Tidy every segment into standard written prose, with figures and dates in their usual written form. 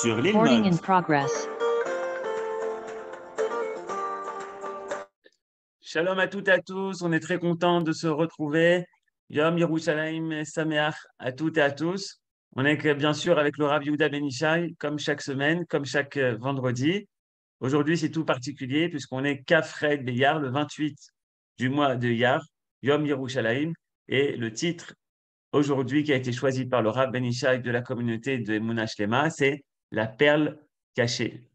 sur l'île Recording in Maud. progress. Shalom à toutes et à tous, on est très content de se retrouver. Yom Yerushalayim Sameach à toutes et à tous. On est bien sûr avec le Rav Yehuda Ben Ishai, comme chaque semaine, comme chaque vendredi. Aujourd'hui, c'est tout particulier puisqu'on est Kafred Beyar, le 28 du mois de Iyar, Yom Yerushalayim. Et le titre aujourd'hui qui a été choisi par le Rav Ben Ishai de la communauté de Emunah Shlema, c'est La perle cachée.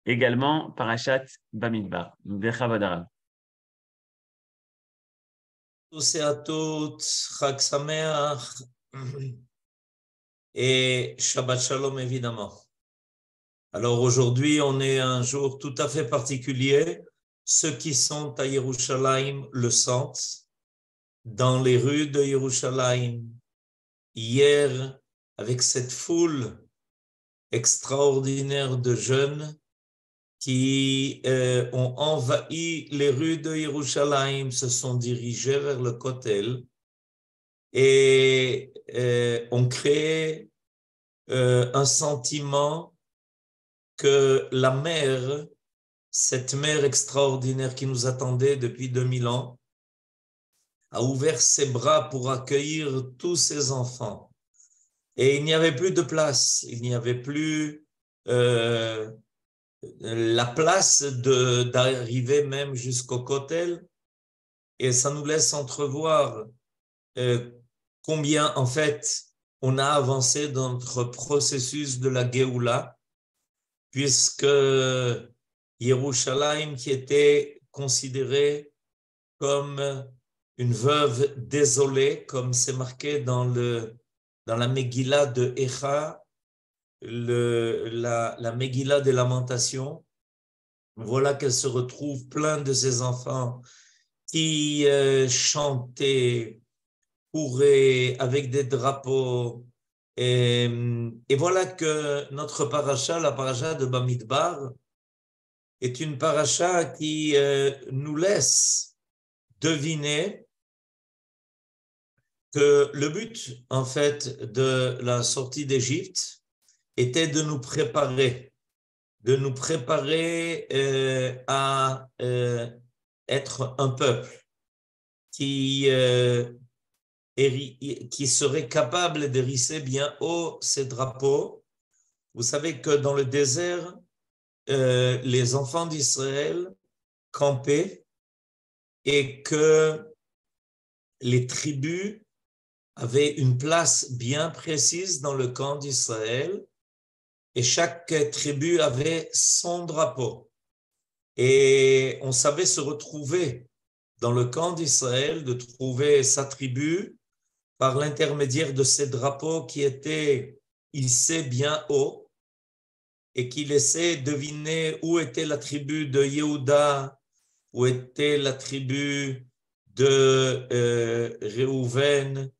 Également, Parashat Bamidbar. Bechavod Harav. tous et à toutes, Chag Sameach et Shabbat Shalom évidemment. Alors aujourd'hui, on est un jour tout à fait particulier. Ceux qui sont à Yerushalayim le sentent. Dans les rues de Yerushalayim, hier, avec cette foule extraordinaire de jeunes qui ont envahi les rues de Yerushalayim, se sont dirigés vers le Kotel et ont créé un sentiment que la mère, cette mère extraordinaire qui nous attendait depuis 2000 ans, a ouvert ses bras pour accueillir tous ses enfants. Et il n'y avait plus de place, il n'y avait plus la place d'arriver même jusqu'au Kotel. Et ça nous laisse entrevoir combien, en fait, on a avancé dans notre processus de la Géoula, puisque Yerushalayim, qui était considérée comme une veuve désolée, comme c'est marqué dans la Megillah de Echa, la Megillah des Lamentations, voilà qu'elle se retrouve plein de ses enfants qui chantaient, couraient avec des drapeaux. Et voilà que notre paracha, la paracha de Bamidbar, est une paracha qui nous laisse deviner que le but, en fait, de la sortie d'Égypte était de nous préparer à être un peuple qui serait capable d'hérisser bien haut ses drapeaux. Vous savez que dans le désert, les enfants d'Israël campaient et que les tribus avaient une place bien précise dans le camp d'Israël et chaque tribu avait son drapeau. Et on savait se retrouver dans le camp d'Israël, de trouver sa tribu par l'intermédiaire de ces drapeaux qui étaient hissés bien haut et qui laissaient deviner où était la tribu de Yehuda, où était la tribu de Réhouven,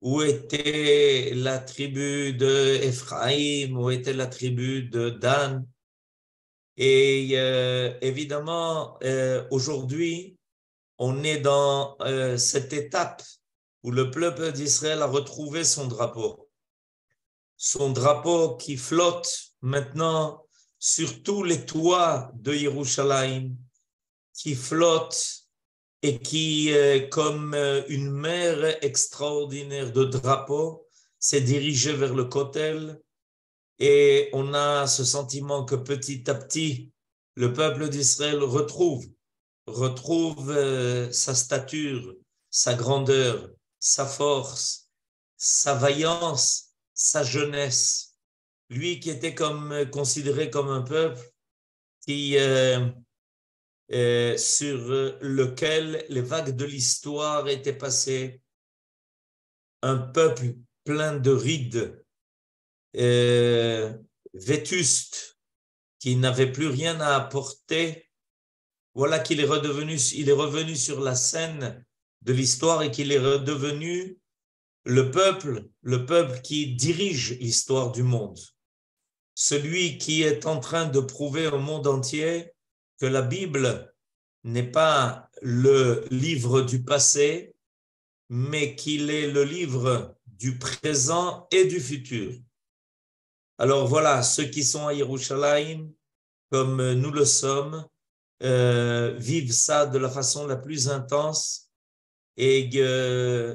où était la tribu de Ephraïm, où était la tribu de Dan. Et évidemment, aujourd'hui, on est dans cette étape où le peuple d'Israël a retrouvé son drapeau qui flotte maintenant sur tous les toits de Yerushalayim, qui flotte et qui, comme une mer extraordinaire de drapeaux, s'est dirigé vers le Kotel. Et on a ce sentiment que petit à petit, le peuple d'Israël retrouve sa stature, sa grandeur, sa force, sa vaillance, sa jeunesse. Lui qui était considéré comme un peuple qui, sur lequel les vagues de l'histoire étaient passées, un peuple plein de rides, vétuste, qui n'avait plus rien à apporter. Voilà qu'il est revenu sur la scène de l'histoire et qu'il est redevenu le peuple qui dirige l'histoire du monde. Celui qui est en train de prouver au monde entier que la Bible n'est pas le livre du passé, mais qu'il est le livre du présent et du futur. Alors voilà, ceux qui sont à Yerushalayim, comme nous le sommes, vivent ça de la façon la plus intense. Et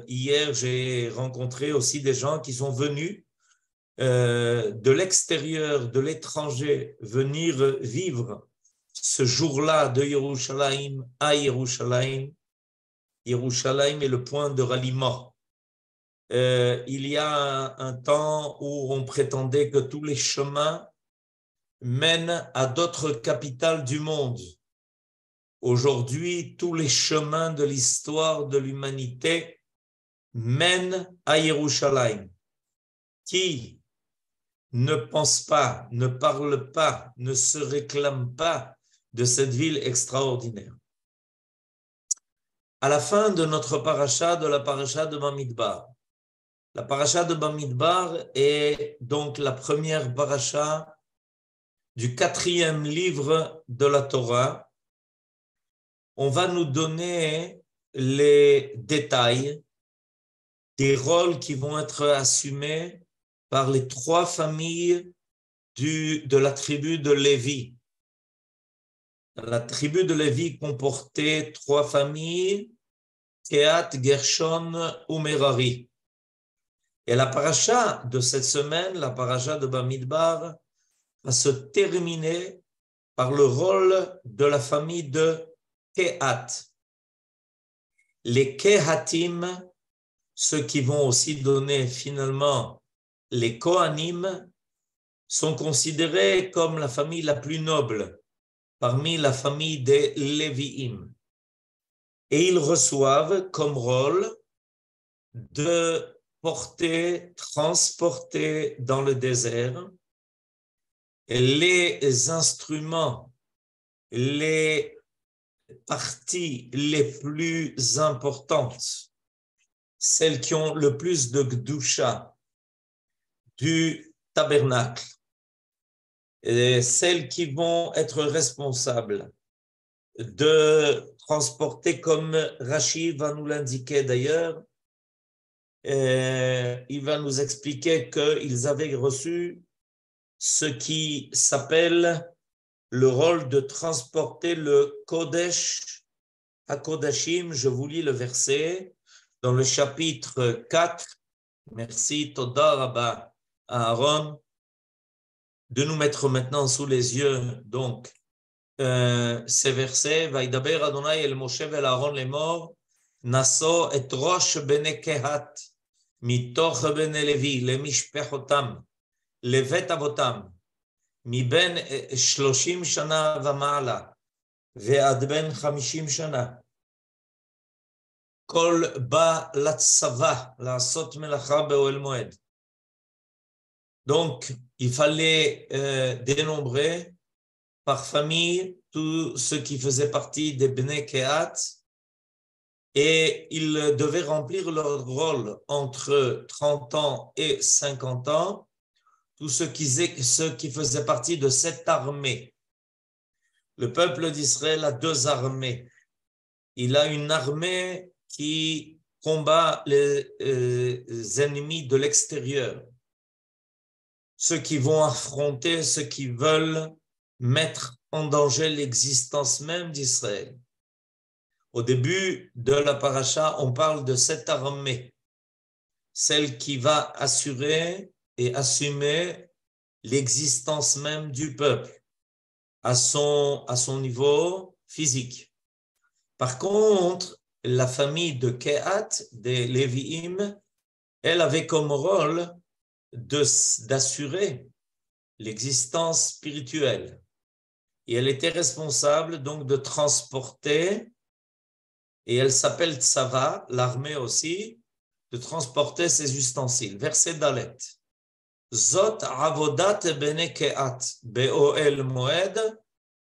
hier, j'ai rencontré aussi des gens qui sont venus de l'extérieur, de l'étranger, venir vivre ce jour-là de Yerushalayim à Yerushalayim. Yerushalayim est le point de ralliement. Il y a un temps où on prétendait que tous les chemins mènent à d'autres capitales du monde. Aujourd'hui, tous les chemins de l'histoire de l'humanité mènent à Yerushalayim. Qui ne pense pas, ne parle pas, ne se réclame pas de cette ville extraordinaire. À la fin de notre paracha, de la paracha de Bamidbar, la paracha de Bamidbar est donc la première paracha du 4e livre de la Torah. On va nous donner les détails des rôles qui vont être assumés par les 3 familles de la tribu de Lévi. La tribu de Lévi comportait 3 familles, Kehat, Gershon ou Merari. Et la paracha de cette semaine, la paracha de Bamidbar, va se terminer par le rôle de la famille de Kehat. Les Kehatim, ceux qui vont aussi donner finalement les Kohanim, sont considérés comme la famille la plus noble parmi la famille des Lévi'im. Et ils reçoivent comme rôle de transporter dans le désert les instruments, les parties les plus importantes, celles qui ont le plus de Gdusha du tabernacle, et celles qui vont être responsables de transporter, comme Rashi va nous l'indiquer d'ailleurs, il va nous expliquer qu'ils avaient reçu ce qui s'appelle le rôle de transporter le Kodesh à Kodashim. Je vous lis le verset dans le chapitre 4. Merci, Toda Rabba à Aaron, de nous mettre maintenant sous les yeux donc ces versets. Vaidaber Adonai el Moshe vel Aaron lemor, naso et rosh bene Kehat, mitoch bene Levi, lemishpechotam, levet avotam, מבין 30 שנה ומעלה ועד בין 50 שנה, כל בא לצבא לעשות מלאכה באוהל מועד. Donc, il fallait dénombrer par famille tous ceux qui faisaient partie des Bnei Kehat, et ils devaient remplir leur rôle entre 30 ans et 50 ans, tous ceux qui faisaient partie de cette armée. Le peuple d'Israël a 2 armées. Il a une armée qui combat les ennemis de l'extérieur, ceux qui vont affronter, ceux qui veulent mettre en danger l'existence même d'Israël. Au début de la paracha, on parle de cette armée, celle qui va assurer et assumer l'existence même du peuple à son niveau physique. Par contre, la famille de Kehat, des Lévi'im, elle avait comme rôle d'assurer l'existence spirituelle. Et elle était responsable donc de transporter, et elle s'appelle Tsava, l'armée aussi, de transporter ces ustensiles. Verset Dalet. Zot avodat bene Kehat be'oel moed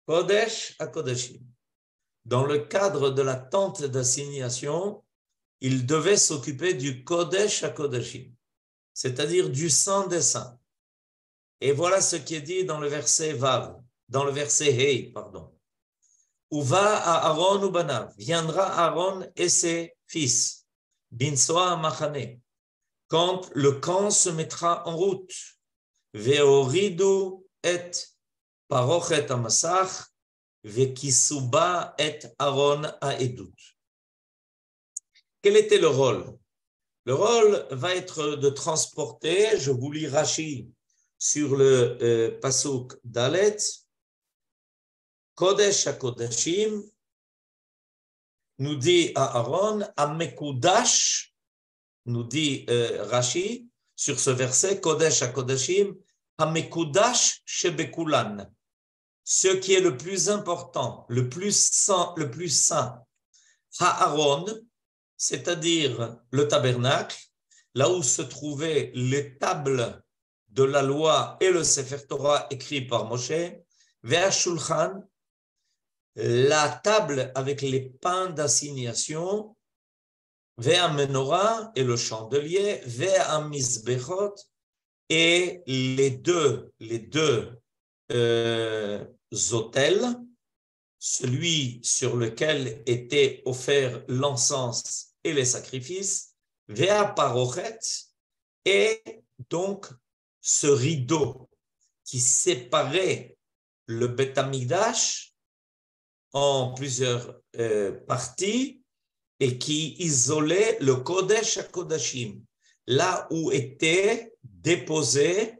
kodesh hakodeshim. Dans le cadre de la tente d'assignation, il devait s'occuper du kodesh hakodeshim, c'est-à-dire du Saint des Saints. Et voilà ce qui est dit dans le verset Vav, dans le verset Hei, pardon. Uva à Aaron ou Banav, viendra Aaron et ses fils, Binsoa Machane, quand le camp se mettra en route, ve'oridu et parochet hamasach ve'kisuba et aron ha'edut. Quel était le rôle? Le rôle va être de transporter, je vous lis Rashi sur le pasuk Dalet, Kodesh HaKodashim, nous dit à Aaron, Amekudash, nous dit Rashi, sur ce verset, Kodesh HaKodashim, Amekudash Shebekulan, ce qui est le plus important, le plus saint, Aaron, c'est-à-dire le tabernacle, là où se trouvaient les tables de la loi et le Sefer Torah écrit par Moshe, Ve'ashulchan, la table avec les pains d'assignation, Ve'amenora et le chandelier, Ve'amizbechot et les deux autels, celui sur lequel était offert l'encens et les sacrifices, Vea Parochet, et donc ce rideau qui séparait le Beth Amikdash en plusieurs parties et qui isolait le Kodesh HaKodashim, là où était déposé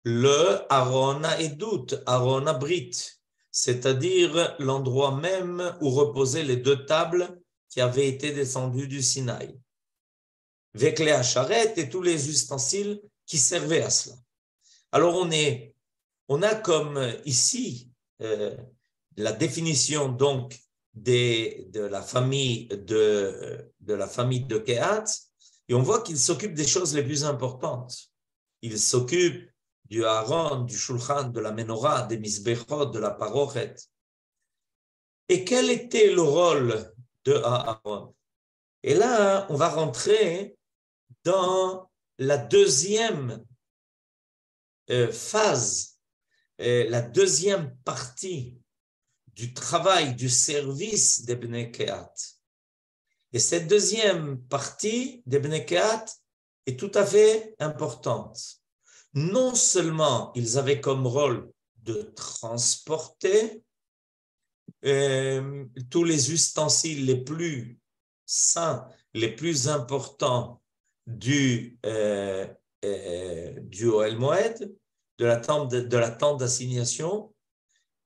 le Aaron HaEdut, Aaron HaBrit, c'est-à-dire l'endroit même où reposaient les deux tables qui avaient été descendues du Sinaï. Avec les hacharet et tous les ustensiles qui servaient à cela. Alors on a comme ici la définition donc de la famille de Kehat, et on voit qu'il s'occupe des choses les plus importantes. Il s'occupe du Aaron, du Shulchan, de la Menorah, des Mizbechot, de la Parochet. Et quel était le rôle de Aaron? Et là, on va rentrer dans la deuxième phase, la deuxième partie du travail, du service des Bnei Kehat. Et cette deuxième partie des Bnei Kehat est tout à fait importante. Non seulement ils avaient comme rôle de transporter tous les ustensiles les plus saints, les plus importants du Ohel Moed, de la tente d'assignation,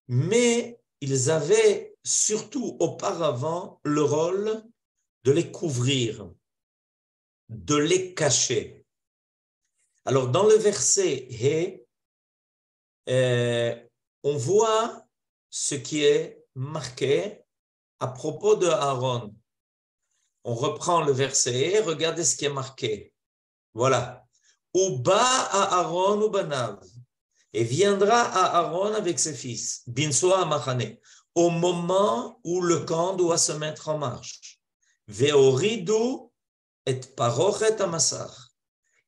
mais ils avaient surtout auparavant le rôle de les couvrir, de les cacher. Alors, dans le verset He, on voit ce qui est marqué à propos de Aaron. On reprend le verset He, regardez ce qui est marqué. Voilà. Uba à Aaron ou Banav, et viendra à Aaron avec ses fils, Binsoa Amachane, au moment où le camp doit se mettre en marche. Ve'oridu et parochet amassach.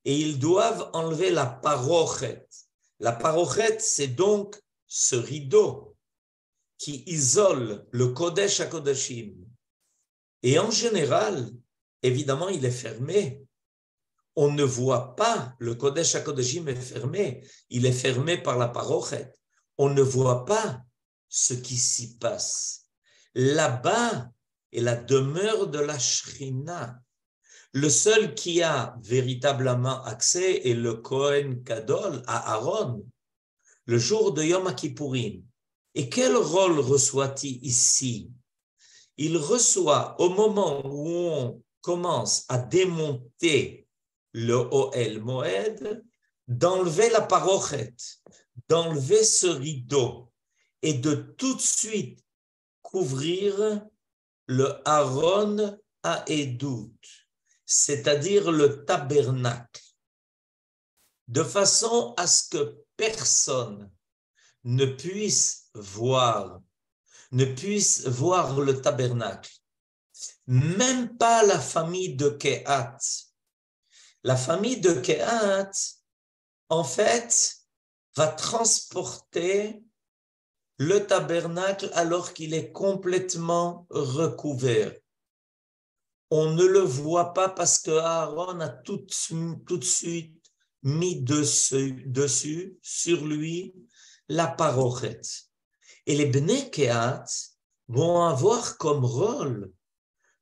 Et ils doivent enlever la parochet. La parochet, c'est donc ce rideau qui isole le Kodesh HaKodashim. Et en général, évidemment, il est fermé. On ne voit pas, le Kodesh HaKodashim est fermé. Il est fermé par la parochet. On ne voit pas ce qui s'y passe. Là-bas est la demeure de la Shrina. Le seul qui a véritablement accès est le Kohen Gadol à Aaron, le jour de Yom Kippourim. Et quel rôle reçoit-il ici? Il reçoit, au moment où on commence à démonter le Ohel Moed, d'enlever la parochet, d'enlever ce rideau et de tout de suite couvrir le Aaron HaEdut, c'est-à-dire le tabernacle, de façon à ce que personne ne puisse voir le tabernacle, même pas la famille de Kehat. La famille de Kehat, en fait, va transporter le tabernacle alors qu'il est complètement recouvert. On ne le voit pas parce que Aaron a tout de suite mis dessus, sur lui, la parochet. Et les Bnei Kehat vont avoir comme rôle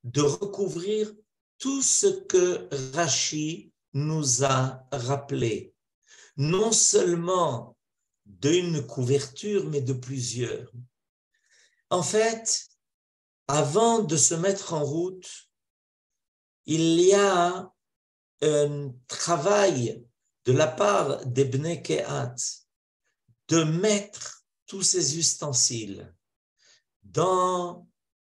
de recouvrir tout ce que Rashi nous a rappelé, non seulement d'une couverture, mais de plusieurs. En fait, avant de se mettre en route, il y a un travail de la part des Bnei Kehat de mettre tous ces ustensiles dans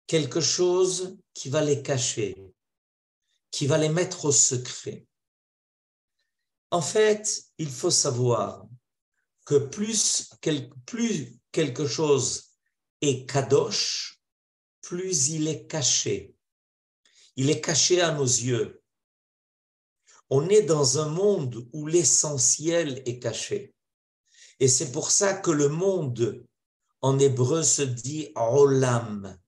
quelque chose qui va les cacher, qui va les mettre au secret. En fait, il faut savoir que plus quelque chose est kadosh, plus il est caché. Il est caché à nos yeux. On est dans un monde où l'essentiel est caché. Et c'est pour ça que le monde, en hébreu, se dit olam,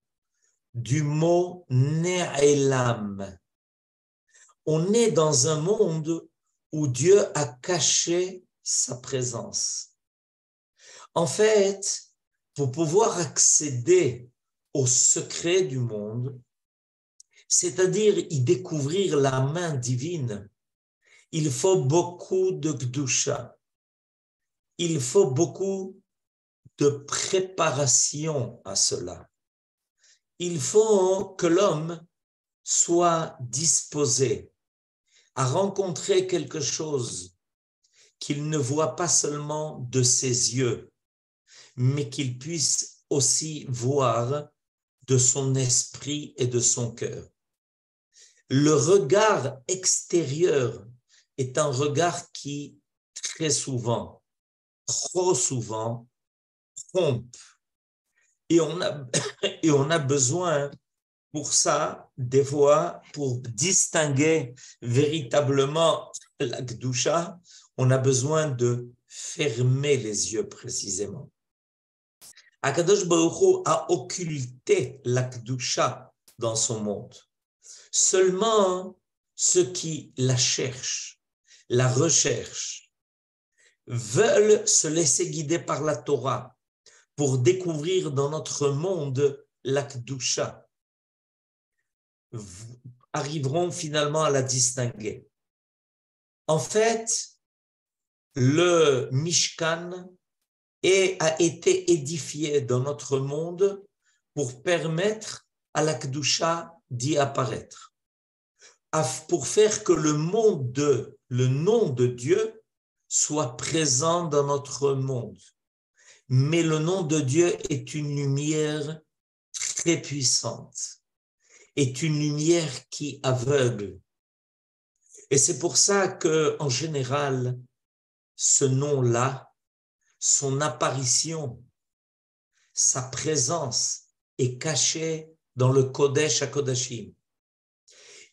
du mot ne'elam. On est dans un monde où Dieu a caché sa présence. En fait, pour pouvoir accéder au secret du monde, c'est-à-dire y découvrir la main divine, il faut beaucoup de Kedusha. Il faut beaucoup de préparation à cela. Il faut que l'homme soit disposé à rencontrer quelque chose qu'il ne voit pas seulement de ses yeux, mais qu'il puisse aussi voir de son esprit et de son cœur. Le regard extérieur est un regard qui, très souvent, trop souvent, trompe. Et on a besoin pour ça, des fois, pour distinguer véritablement la Kedusha, on a besoin de fermer les yeux précisément. Akadosh Baruch Hu a occulté la Kedusha dans son monde. Seulement ceux qui la cherchent, la recherchent, veulent se laisser guider par la Torah pour découvrir dans notre monde la Kedusha, arriveront finalement à la distinguer. En fait, le Mishkan a été édifié dans notre monde pour permettre à la Kedusha d'y apparaître, pour faire que le nom de Dieu soit présent dans notre monde. Mais le nom de Dieu est une lumière très puissante, est une lumière qui aveugle. Et c'est pour ça que, en général, ce nom-là, son apparition, sa présence est cachée dans le Kodesh HaKodashim.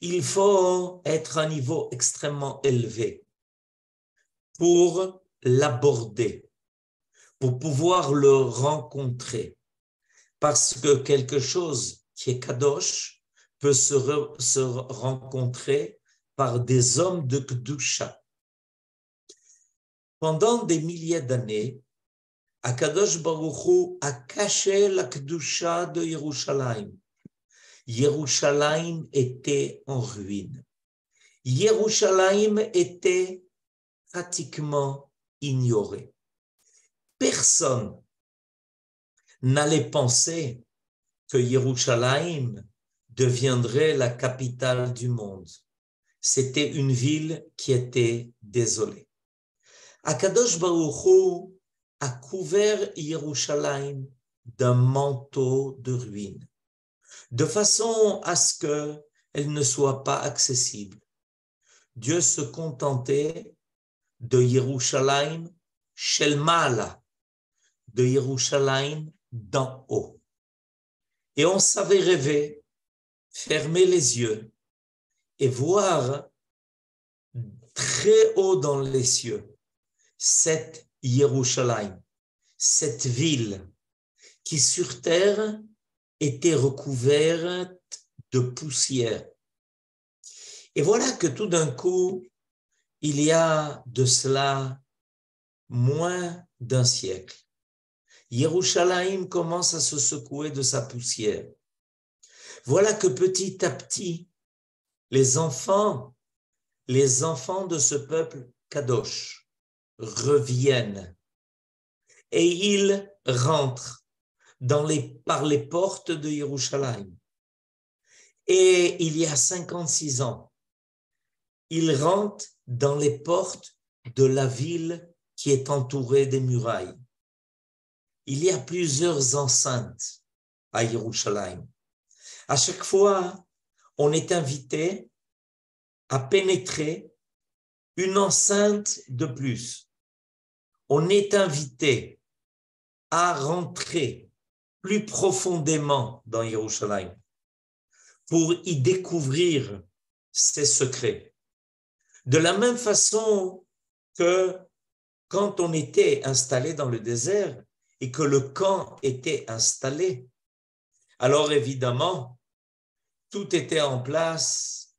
Il faut être à un niveau extrêmement élevé pour l'aborder, pour pouvoir le rencontrer. Parce que quelque chose qui est Kadosh peut se rencontrer par des hommes de Kedusha. Pendant des milliers d'années, Akadosh Baruch Hu a caché la Kedusha de Yerushalayim. Yerushalayim était en ruine. Yerushalayim était pratiquement ignoré. Personne n'allait penser que Yerushalayim deviendrait la capitale du monde. C'était une ville qui était désolée. Akadosh Baruch Hu a couvert Yerushalayim d'un manteau de ruines, de façon à ce qu'elle ne soit pas accessible. Dieu se contentait de Yerushalayim shel Ma'ala, de Yerushalayim d'en haut. Et on savait rêver, fermer les yeux et voir très haut dans les cieux cette Yerushalayim, cette ville qui sur terre était recouverte de poussière. Et voilà que tout d'un coup, il y a de cela moins d'un siècle, Yerushalayim commence à se secouer de sa poussière. Voilà que petit à petit, les enfants de ce peuple kadosh reviennent et ils rentrent par les portes de Yerushalayim. Et il y a 56 ans, ils rentrent dans les portes de la ville qui est entourée des murailles. Il y a plusieurs enceintes à Yerushalayim. À chaque fois, on est invité à pénétrer une enceinte de plus. On est invité à rentrer plus profondément dans Yerushalayim pour y découvrir ses secrets. De la même façon que quand on était installé dans le désert et que le camp était installé, alors évidemment, tout était en place.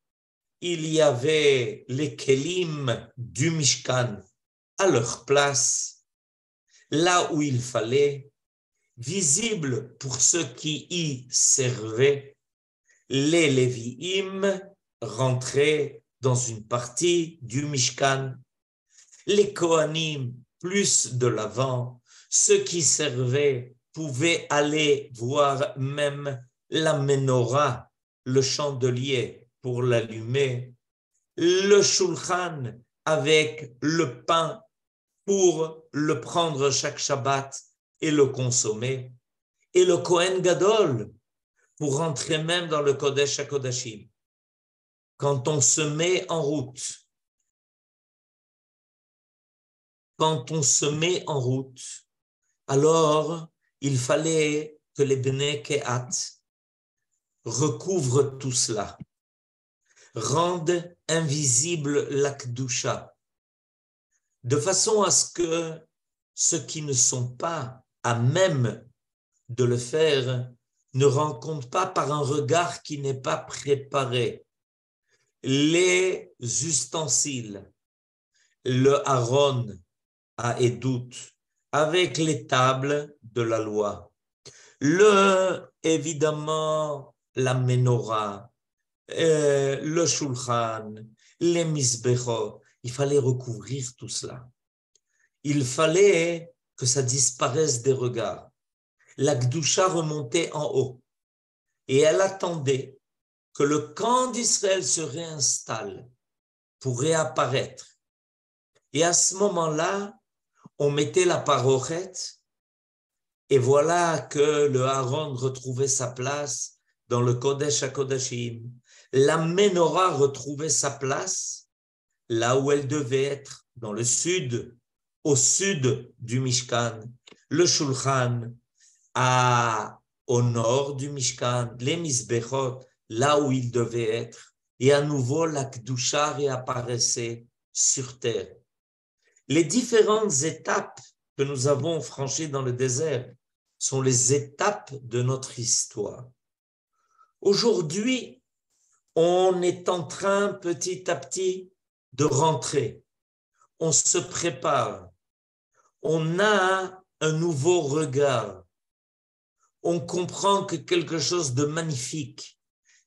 Il y avait les kelim du Mishkan à leur place, là où il fallait, visibles pour ceux qui y servaient. Les Lévi'im rentraient dans une partie du Mishkan. Les Kohanim, plus de l'avant, ceux qui servaient pouvaient aller voir même la menorah, le chandelier pour l'allumer, le shulchan avec le pain pour le prendre chaque Shabbat et le consommer, et le Kohen Gadol pour rentrer même dans le Kodesh HaKodashim. Quand on se met en route, alors il fallait que les Bnei Kehat recouvrent tout cela, rendent invisible la Kedusha, de façon à ce que ceux qui ne sont pas à même de le faire ne rencontrent pas par un regard qui n'est pas préparé les ustensiles, le Aaron à Edout, avec les tables de la loi, évidemment la menorah, le shulchan, les misbechot. Il fallait recouvrir tout cela. Il fallait que ça disparaisse des regards. La Gdusha remontait en haut et elle attendait que le camp d'Israël se réinstalle pour réapparaître. Et à ce moment-là, on mettait la parochette et voilà que le Aaron retrouvait sa place dans le Kodesh HaKodashim. La menorah retrouvait sa place là où elle devait être, dans le sud, au sud du Mishkan. Le Shulchan au nord du Mishkan, les Misbechot, là où il devait être. Et à nouveau, la Kedusha réapparaissait sur terre. Les différentes étapes que nous avons franchies dans le désert sont les étapes de notre histoire. Aujourd'hui, on est en train petit à petit de rentrer. On se prépare. On a un nouveau regard. On comprend que quelque chose de magnifique,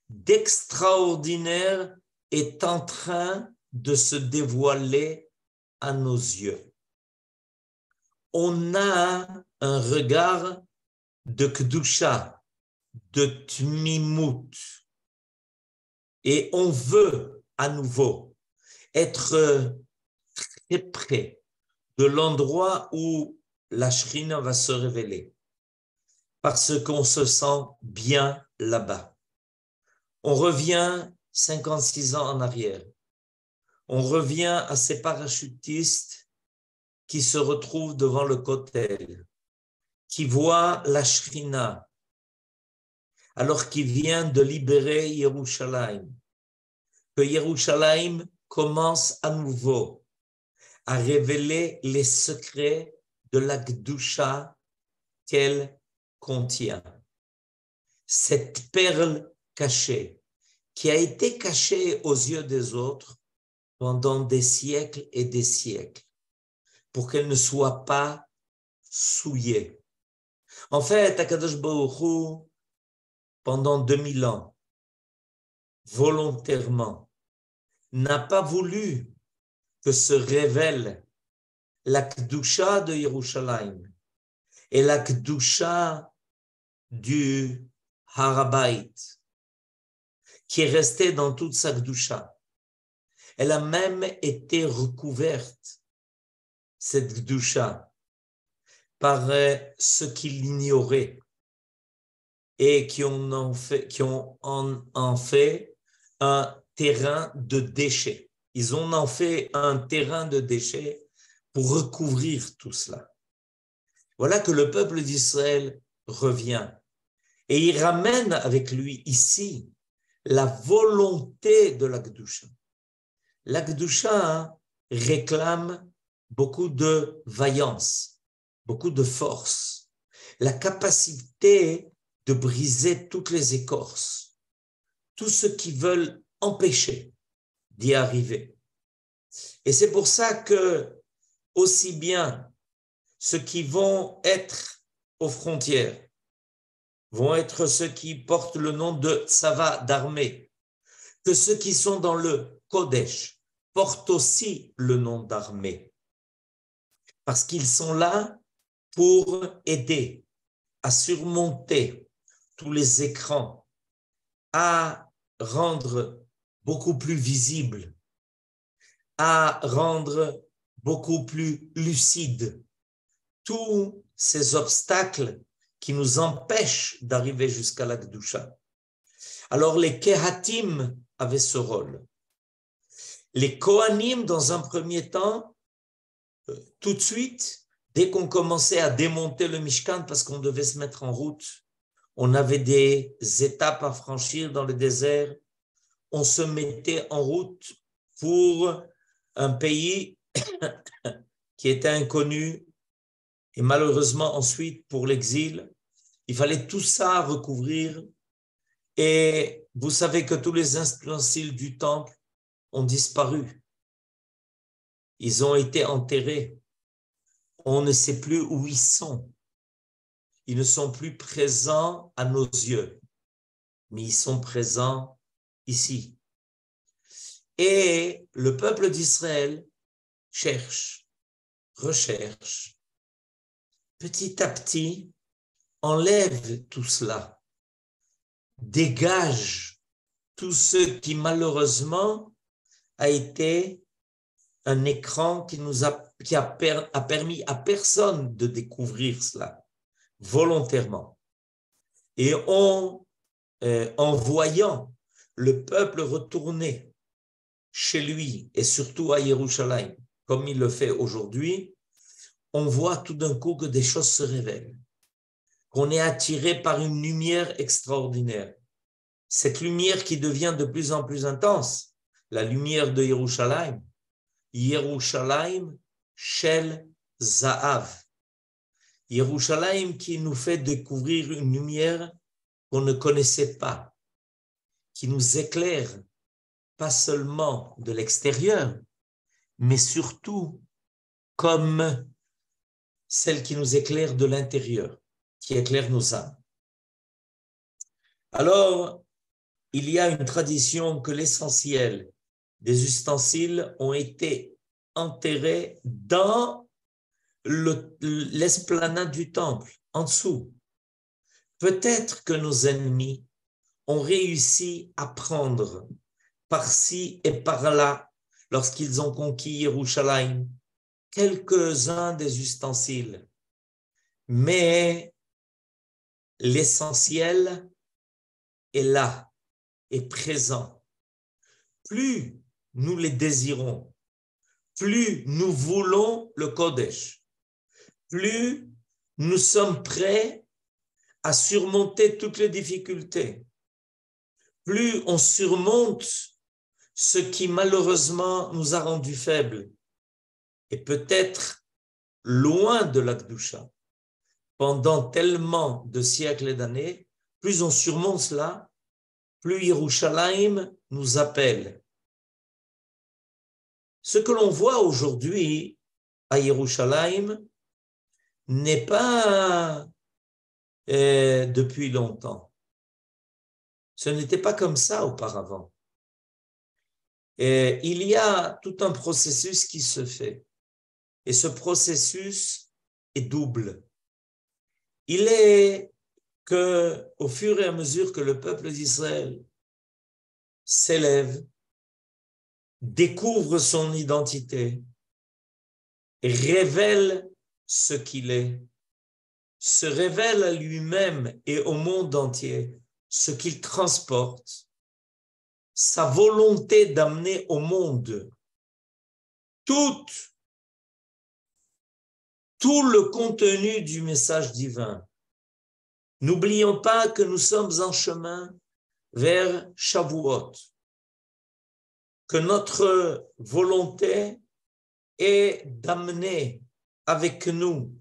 d'extraordinaire est en train de se dévoiler à nos yeux. On a un regard de Kedusha, de Tmimut, et on veut à nouveau être très près de l'endroit où la Shrina va se révéler, parce qu'on se sent bien là-bas. On revient 56 ans en arrière. On revient à ces parachutistes qui se retrouvent devant le Kotel, qui voient la Shrina, alors qu'il vient de libérer Yerushalayim, que Yerushalayim commence à nouveau à révéler les secrets de la Kedusha qu'elle contient. Cette perle cachée, qui a été cachée aux yeux des autres, pendant des siècles et des siècles pour qu'elle ne soit pas souillée. En fait, Akadosh Baruch Hu, pendant 2000 ans, volontairement, n'a pas voulu que se révèle la Kedusha de Yerushalayim et la Kedusha du Harabait, qui est restée dans toute sa Kedusha. Elle a même été recouverte, cette Kedusha, par ceux qui l'ignoraient et qui ont en fait un terrain de déchets. Ils ont en fait un terrain de déchets pour recouvrir tout cela. Voilà que le peuple d'Israël revient et il ramène avec lui ici la volonté de la Kedusha. La Kedusha réclame beaucoup de vaillance, beaucoup de force, la capacité de briser toutes les écorces, tous ceux qui veulent empêcher d'y arriver. Et c'est pour ça que aussi bien ceux qui vont être aux frontières vont être ceux qui portent le nom de Tsava, d'armée, que ceux qui sont dans le Kodesh portent aussi le nom d'armée, parce qu'ils sont là pour aider à surmonter tous les écrans, à rendre beaucoup plus visible, à rendre beaucoup plus lucide tous ces obstacles qui nous empêchent d'arriver jusqu'à la Kedusha. Alors les Kehatim avaient ce rôle. Les Kohanim, dans un premier temps, tout de suite, dès qu'on commençait à démonter le Mishkan parce qu'on devait se mettre en route, on avait des étapes à franchir dans le désert, on se mettait en route pour un pays qui était inconnu et malheureusement ensuite pour l'exil. Il fallait tout ça recouvrir et vous savez que tous les ustensiles du temple ont disparu. Ils ont été enterrés. On ne sait plus où ils sont. Ils ne sont plus présents à nos yeux, mais ils sont présents ici. Et le peuple d'Israël cherche, recherche, petit à petit, enlève tout cela, dégage tout ce qui malheureusement a été un écran qui a permis à personne de découvrir cela volontairement. Et en voyant le peuple retourner chez lui et surtout à Yerushalayim, comme il le fait aujourd'hui, on voit tout d'un coup que des choses se révèlent, qu'on est attiré par une lumière extraordinaire. Cette lumière qui devient de plus en plus intense, la lumière de Yerushalayim, Yerushalayim Shel Zahav. Yerushalayim qui nous fait découvrir une lumière qu'on ne connaissait pas, qui nous éclaire pas seulement de l'extérieur, mais surtout comme celle qui nous éclaire de l'intérieur, qui éclaire nos âmes. Alors, il y a une tradition que l'essentiel des ustensiles ont été enterrés dans l'esplanade du temple, en dessous. Peut-être que nos ennemis ont réussi à prendre par-ci et par-là, lorsqu'ils ont conquis Yerushalayim, quelques-uns des ustensiles. Mais l'essentiel est là, est présent. Plus nous les désirons, plus nous voulons le Kodesh, plus nous sommes prêts à surmonter toutes les difficultés, plus on surmonte ce qui malheureusement nous a rendus faibles et peut-être loin de la Kedusha pendant tellement de siècles et d'années, plus on surmonte cela, plus Yerushalayim nous appelle. Ce que l'on voit aujourd'hui à Yerushalayim n'est pas depuis longtemps. Ce n'était pas comme ça auparavant. Et il y a tout un processus qui se fait. Et ce processus est double. Il est que, au fur et à mesure que le peuple d'Israël s'élève, découvre son identité, révèle ce qu'il est, se révèle à lui-même et au monde entier ce qu'il transporte, sa volonté d'amener au monde tout le contenu du message divin. N'oublions pas que nous sommes en chemin vers Shavuot, que notre volonté est d'amener avec nous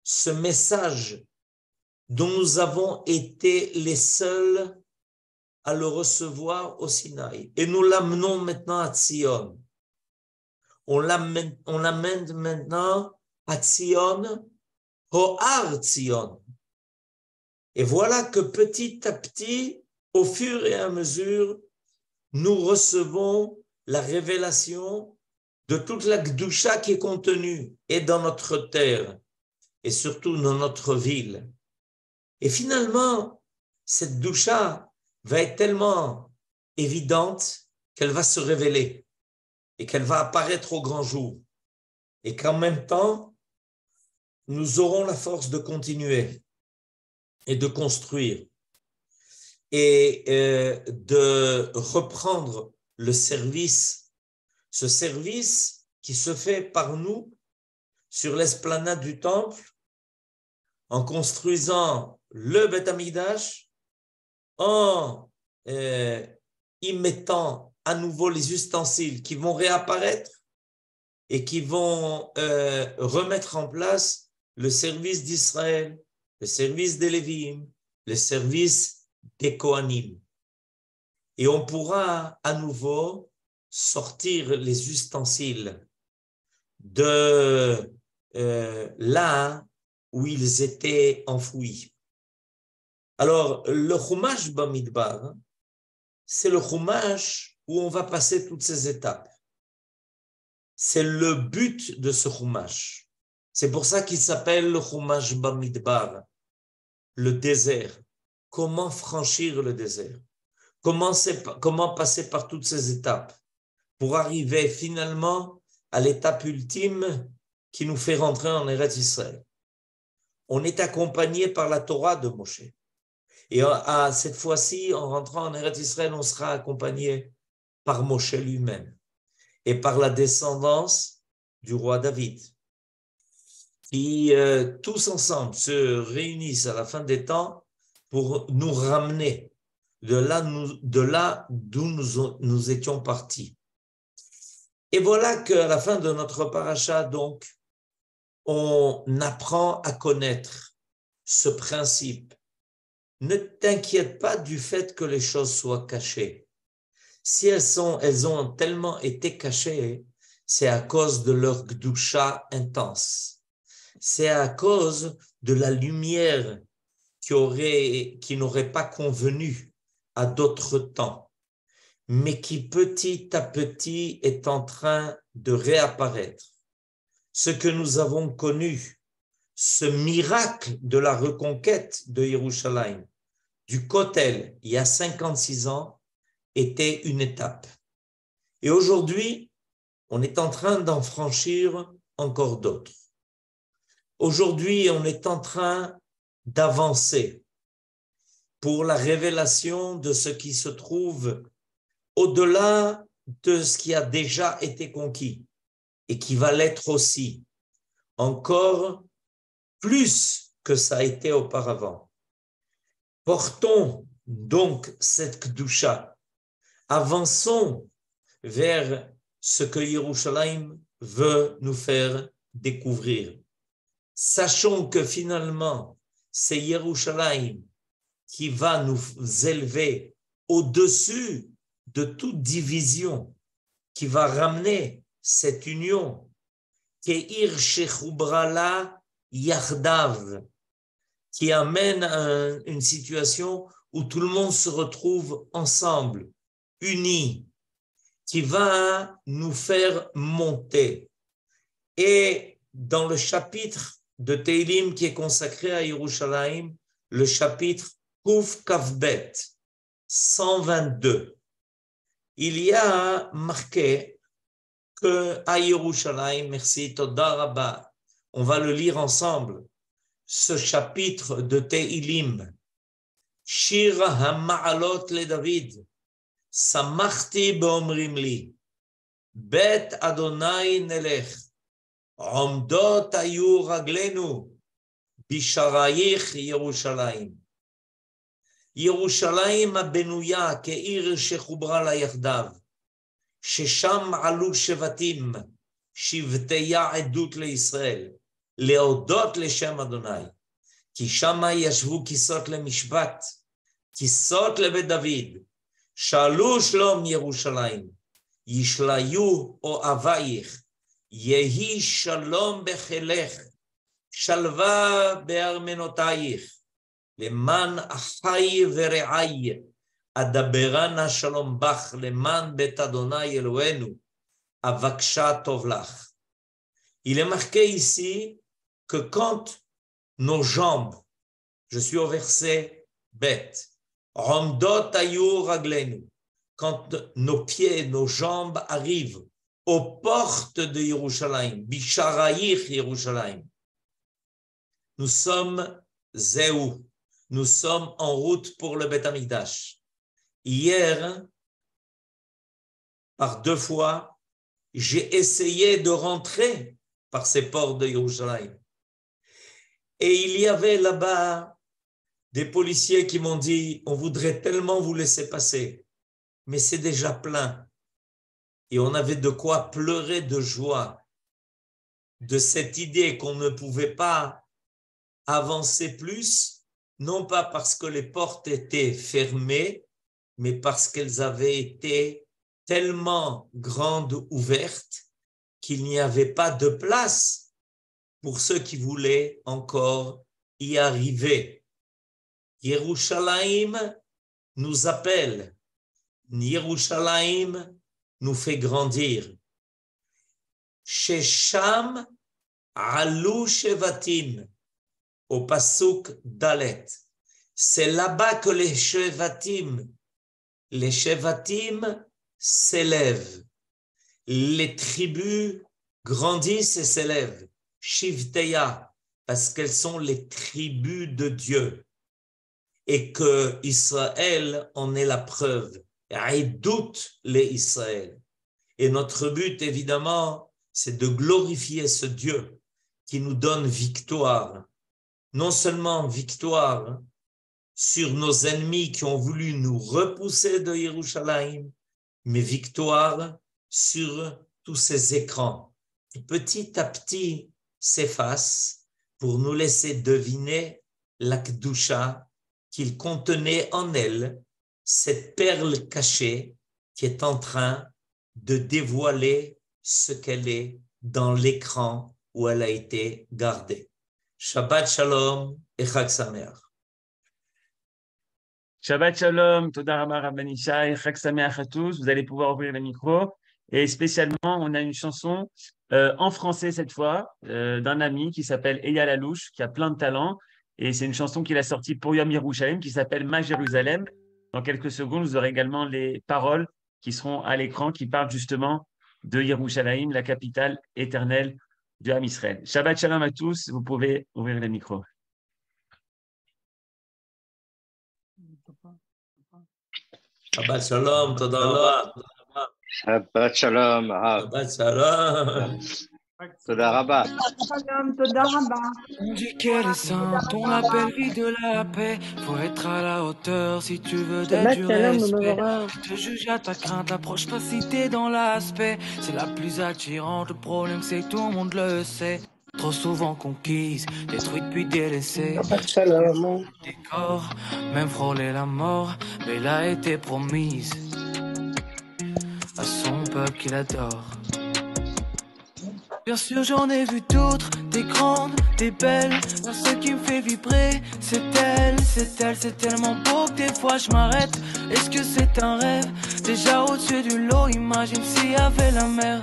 ce message dont nous avons été les seuls à le recevoir au Sinaï. Et nous l'amenons maintenant à Tzion. On l'amène maintenant à Tzion, au Har Tzion. Et voilà que petit à petit, au fur et à mesure, nous recevons la révélation de toute la Gdusha qui est contenue et dans notre terre et surtout dans notre ville. Et finalement, cette Gdusha va être tellement évidente qu'elle va se révéler et qu'elle va apparaître au grand jour. Et qu'en même temps, nous aurons la force de continuer et de construire et de reprendre le service, ce service qui se fait par nous sur l'esplanade du temple en construisant le Beth Amikdash, en y mettant à nouveau les ustensiles qui vont réapparaître et qui vont remettre en place le service d'Israël, le service des Lévi'im, le service des Kohanim. Et on pourra à nouveau sortir les ustensiles de là où ils étaient enfouis. Alors, le Chumash Bamidbar, c'est le Chumash où on va passer toutes ces étapes. C'est le but de ce Chumash. C'est pour ça qu'il s'appelle le Chumash Bamidbar, le désert. Comment franchir le désert? Comment passer par toutes ces étapes pour arriver finalement à l'étape ultime qui nous fait rentrer en Eretz Israël. On est accompagné par la Torah de Moshe. Et cette fois-ci, en rentrant en Eretz Israël, on sera accompagné par Moshe lui-même et par la descendance du roi David, qui tous ensemble se réunissent à la fin des temps pour nous ramener de là d'où nous étions partis. Et voilà qu'à la fin de notre paracha, donc, on apprend à connaître ce principe. Ne t'inquiète pas du fait que les choses soient cachées. Si elles ont tellement été cachées, c'est à cause de leur gdusha intense. C'est à cause de la lumière qui n'aurait pas convenu à d'autres temps, mais qui petit à petit est en train de réapparaître. Ce que nous avons connu, ce miracle de la reconquête de Yerushalayim, du Kotel, il y a 56 ans, était une étape. Et aujourd'hui, on est en train d'en franchir encore d'autres. Aujourd'hui, on est en train d'avancer pour la révélation de ce qui se trouve au-delà de ce qui a déjà été conquis et qui va l'être aussi, encore plus que ça a été auparavant. Portons donc cette Kedusha, avançons vers ce que Yerushalayim veut nous faire découvrir. Sachons que finalement, c'est Yerushalayim qui va nous élever au-dessus de toute division, qui va ramener cette union, Ke'ir shechubrala yardav, qui amène à une situation où tout le monde se retrouve ensemble, unis, qui va nous faire monter. Et dans le chapitre de Teilim qui est consacré à Yerushalayim, le chapitre Kuf Kavbet, 122, il y a marqué que à Yerushalayim, merci, Toda Rabba, on va le lire ensemble, ce chapitre de Teilim, Shir HaMa'alot le David, Samachti be'omrim li, Bet Adonai nelech, Omdot hayu raglenu, Bisharayich Yerushalayim. ירושלים הבנויה כעיר שחוברה לה יחדיו, ששם עלו שבטים, שבטיה עדות לישראל, להודות לשם אדוני, כי שם ישבו כיסאות למשפט, כיסאות לבית דוד, שאלו שלום ירושלים, ישליו אוהבייך, יהי שלום בחילך, שלווה בארמנותייך, למען אחי ורעי, אדברנה שלום בך, למען בית אדוני אלוהינו, אבקשה טוב לך. Il est marqué ici que quand nos jambes, je suis au verset bête, Romdot ayu raglenu, quand nos pieds, nos jambes arrivent aux portes de Yerushalayim, Bisharaïch Yerushalayim, nous sommes Zéou. Nous sommes en route pour le Beth Amikdash. Hier, par 2 fois, j'ai essayé de rentrer par ces portes de Yerushalayim. Et il y avait là-bas des policiers qui m'ont dit « On voudrait tellement vous laisser passer, mais c'est déjà plein. » Et on avait de quoi pleurer de joie de cette idée qu'on ne pouvait pas avancer plus, non pas parce que les portes étaient fermées, mais parce qu'elles avaient été tellement grandes ouvertes qu'il n'y avait pas de place pour ceux qui voulaient encore y arriver. Yerushalayim nous appelle, Yerushalayim nous fait grandir. Shesham alu shevatim, au Pasuk Dalet. C'est là-bas que les Shevatim s'élèvent. Les tribus grandissent et s'élèvent. Shivteya, parce qu'elles sont les tribus de Dieu. Et que Israël en est la preuve. Aïdout les Israël. Et notre but, évidemment, c'est de glorifier ce Dieu qui nous donne victoire. Non seulement victoire sur nos ennemis qui ont voulu nous repousser de Yerushalayim, mais victoire sur tous ces écrans qui petit à petit s'effacent pour nous laisser deviner la Kedusha qu'il contenait en elle, cette perle cachée qui est en train de dévoiler ce qu'elle est dans l'écran où elle a été gardée. Shabbat Shalom et Chag Sameach. Shabbat Shalom, Toda Rabba Rabban Ishai, Chag Sameach à tous. Vous allez pouvoir ouvrir le micro. Et spécialement, on a une chanson en français cette fois, d'un ami qui s'appelle Eyal Alouche, qui a plein de talent. Et c'est une chanson qu'il a sortie pour Yom Yerushalayim qui s'appelle Ma Jérusalem. Dans quelques secondes, vous aurez également les paroles qui seront à l'écran, qui parlent justement de Yerushalayim, la capitale éternelle de Am Israël. Shabbat Shalom à tous, vous pouvez ouvrir les micros. Shabbat Shalom, Toda Rabba. Shabbat Shalom, Rav. Shabbat Shalom. Toda Rabba. On dit qu'elle est sainte, on l'appelle vie de la paix. Faut être à la hauteur si tu veux d'être du respect. Te juge à ta crainte, approche pas si t'es dans l'aspect. C'est la plus attirante, le problème c'est que tout le monde le sait. Trop souvent conquise, détruite puis délaissée. Décor, même frôler la mort, mais elle a été promise à son peuple qui l'adore. Bien sûr j'en ai vu d'autres, des grandes, des belles. La seule qui me fait vibrer, c'est elle, c'est elle. C'est tellement beau que des fois je m'arrête. Est-ce que c'est un rêve? Déjà au-dessus du lot, imagine s'il y avait la mer.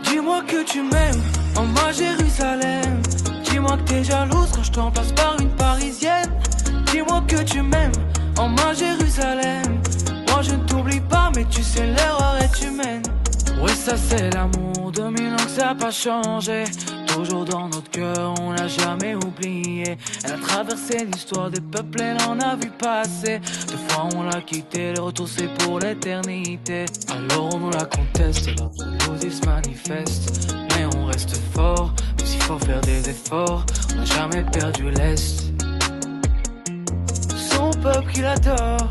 Dis-moi que tu m'aimes, en ma Jérusalem. Dis-moi que t'es jalouse quand je te remplace par une parisienne. Dis-moi que tu m'aimes, en ma Jérusalem. Moi je ne t'oublie pas, mais tu sais l'erreur est humaine. Ouais, ça c'est l'amour, 2000 ans que ça n'a pas changé. Toujours dans notre cœur, on l'a jamais oublié. Elle a traversé l'histoire des peuples, elle en a vu passer. Deux fois on l'a quitté, le retour c'est pour l'éternité. Alors on nous la conteste, la jalousie se manifeste. Mais on reste fort, même s'il faut faire des efforts. On n'a jamais perdu l'Est. Son peuple qui l'adore.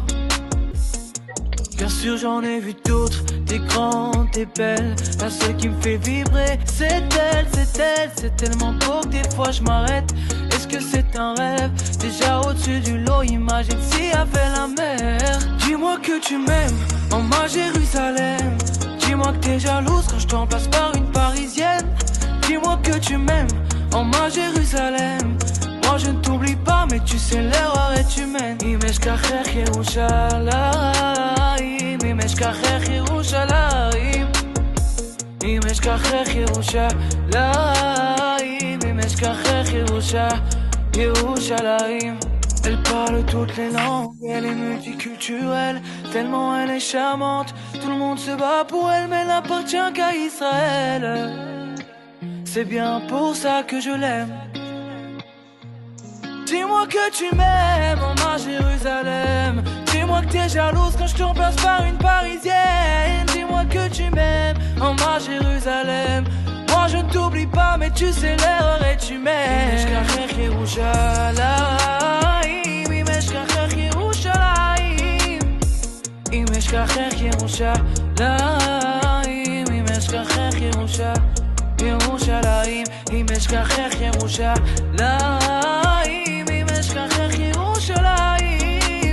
Bien sûr j'en ai vu d'autres, des grandes, des belles. La seule qui me fait vibrer, c'est elle, c'est elle. C'est tellement beau que des fois je m'arrête. Est-ce que c'est un rêve? Déjà au-dessus du lot, imagine s'il y avait la mer. Dis-moi que tu m'aimes, en ma Jérusalem. Dis-moi que t'es jalouse quand je te remplace par une parisienne. Dis-moi que tu m'aimes, en ma Jérusalem. Moi je ne t'oublie pas, mais tu sais l'erreur est humaine. אם אשכחך ירושלים, אם אשכחך ירושלים, אם אשכחך ירושלים, אם אשכחך ירושלים. Elle parle toutes les langues, elle est multiculturelle, tellement elle est charmante. Tout le monde se bat pour elle, mais elle n'appartient qu'à Israël. C'est bien pour ça que je l'aime. Dis-moi que tu m'aimes, en ma Jérusalem. Dis-moi que t'es jalouse quand je te remplace par une parisienne. Dis-moi que tu m'aimes, en ma Jérusalem. Moi je ne t'oublie pas, mais tu sais l'erreur est humaine. אם אשכחך ירושלים, אם אשכחך ירושלים, אם אשכחך ירושלים, אם אשכחך ירושלים, אם אשכחך ירושלים, אם אשכחך ירושלים,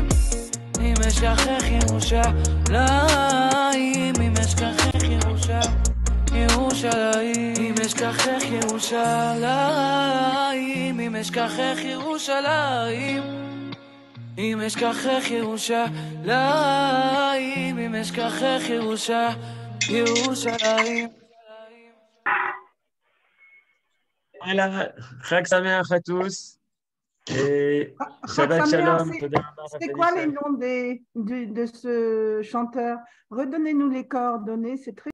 אם אשכחך ירושלים, אם אשכחך ירושלים, אם אשכחך ירושלים, אם אשכחך ירושלים, אם אשכחך ירושלים, אם אשכחך ירושלים. Voilà, Chag Sameach à tous. Et Shabbat Shalom. C'est quoi les noms de ce chanteur? Redonnez-nous les coordonnées, c'est très